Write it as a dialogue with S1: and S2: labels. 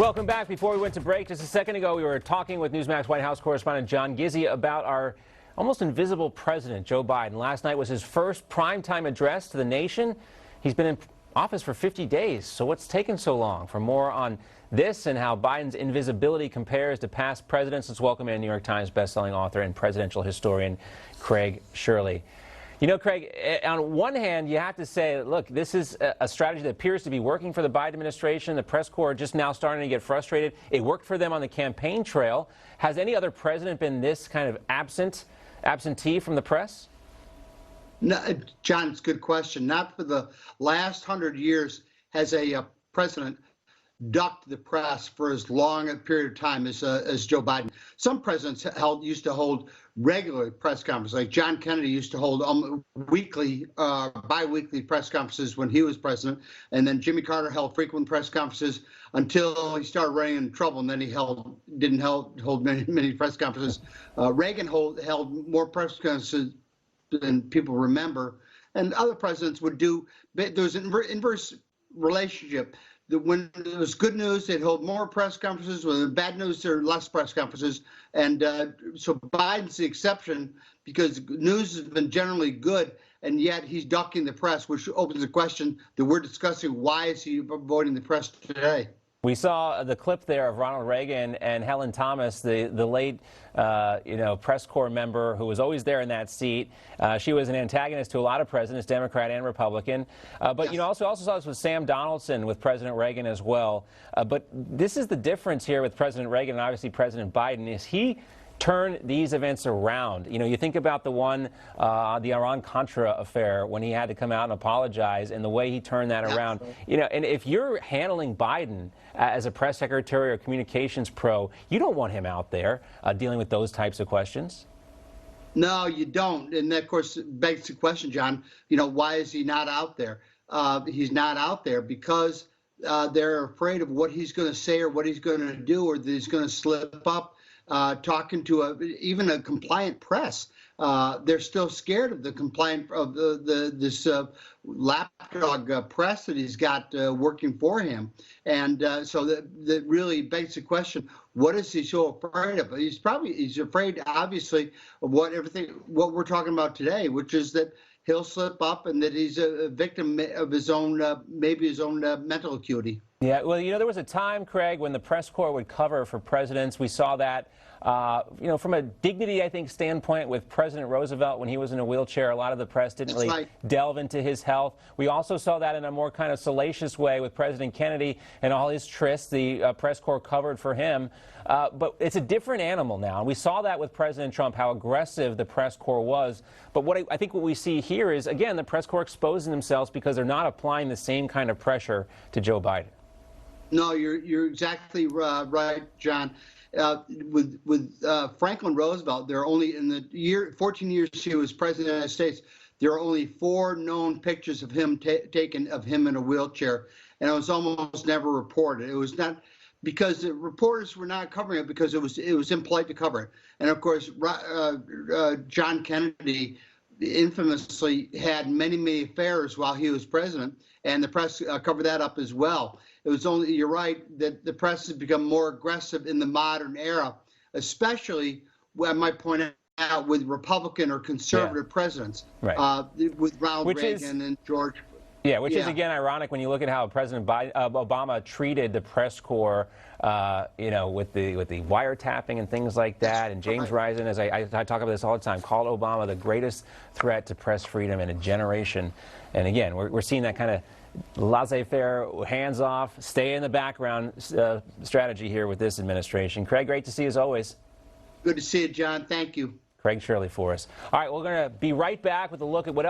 S1: Welcome back. Before we went to break just a second ago, we were talking with Newsmax White House correspondent John Gizzi about our almost invisible president, Joe Biden. Last night was his first primetime address to the nation. He's been in office for 50 days. So what's taken so long? For more on this and how Biden's invisibility compares to past presidents, let's welcome in New York Times bestselling author and presidential historian Craig Shirley. You know, Craig, on one hand, you have to say, look, this is a strategy that appears to be working for the Biden administration. The press corps just now starting to get frustrated. It worked for them on the campaign trail. Has any other president been this kind of absentee from the press?
S2: No, John, it's a good question. Not for the last 100 years has a president ducked the press for as long a period of time as Joe Biden. Some presidents used to hold regular press conferences, like John Kennedy used to hold weekly, bi-weekly press conferences when he was president, and then Jimmy Carter held frequent press conferences until he started running into trouble, and then he didn't hold many press conferences. Reagan held more press conferences than people remember, and other presidents would do. There was an inverse relationship. When there was good news, they'd hold more press conferences. When there was bad news, there were less press conferences. And so Biden's the exception because news has been generally good, and yet he's ducking the press, which opens the question that we're discussing: why is he avoiding the press today?
S1: We saw the clip there of Ronald Reagan and Helen Thomas, the late, press corps member who was always there in that seat. She was an antagonist to a lot of presidents, Democrat and Republican. But, yes. Also saw this with Sam Donaldson, with President Reagan as well. But this is the difference here with President Reagan and obviously President Biden is he turn these events around. You know, you think about the one, the Iran-Contra affair, when he had to come out and apologize, and the way he turned that around. You know, and if you're handling Biden as a press secretary or communications pro, you don't want him out there dealing with those types of questions.
S2: No, you don't. And that, of course, begs the question, John, why is he not out there? He's not out there because they're afraid of what he's going to say or what he's going to do, or that he's going to slip up. Talking to even a compliant press. They're still scared of the compliant this lapdog press that he's got working for him, and so that really begs the question: what is he so afraid of? He's afraid, obviously, of what we're talking about today, which is that he'll slip up and that he's a victim of his own maybe his own mental acuity.
S1: Yeah, well, there was a time, Craig, when the press corps would cover for presidents. We saw that, from a dignity, I think, standpoint with President Roosevelt when he was in a wheelchair. A lot of the press didn't really delve into his health. We also saw that in a more kind of salacious way with President Kennedy and all his trysts. The press corps covered for him. But it's a different animal now. And we saw that with President Trump, how aggressive the press corps was. But I think what we see here is, again, the press corps exposing themselves because they're not applying the same kind of pressure to Joe Biden.
S2: No, you're exactly right, John. With Franklin Roosevelt, there are only, in the 14 years he was president of the United States, there are only 4 known pictures of him taken of him in a wheelchair, and it was almost never reported. It was not because the reporters were not covering it because it was impolite to cover it. And of course, John Kennedy infamously had many affairs while he was president, and the press covered that up as well. It was only, you're right, that the press has become more aggressive in the modern era, especially, I might point out, with Republican or conservative presidents,
S1: right.
S2: With Ronald Reagan and George.
S1: Yeah, which is, again, ironic when you look at how President Obama treated the press corps, with the wiretapping and things like that. And James Risen, as I talk about this all the time, called Obama the greatest threat to press freedom in a generation. And again, we're seeing that kind of laissez-faire, hands-off, stay in the background strategy here with this administration. Craig, great to see you as always.
S2: Good to see you, John. Thank you.
S1: Craig Shirley for us. All right, we're going to be right back with a look at what else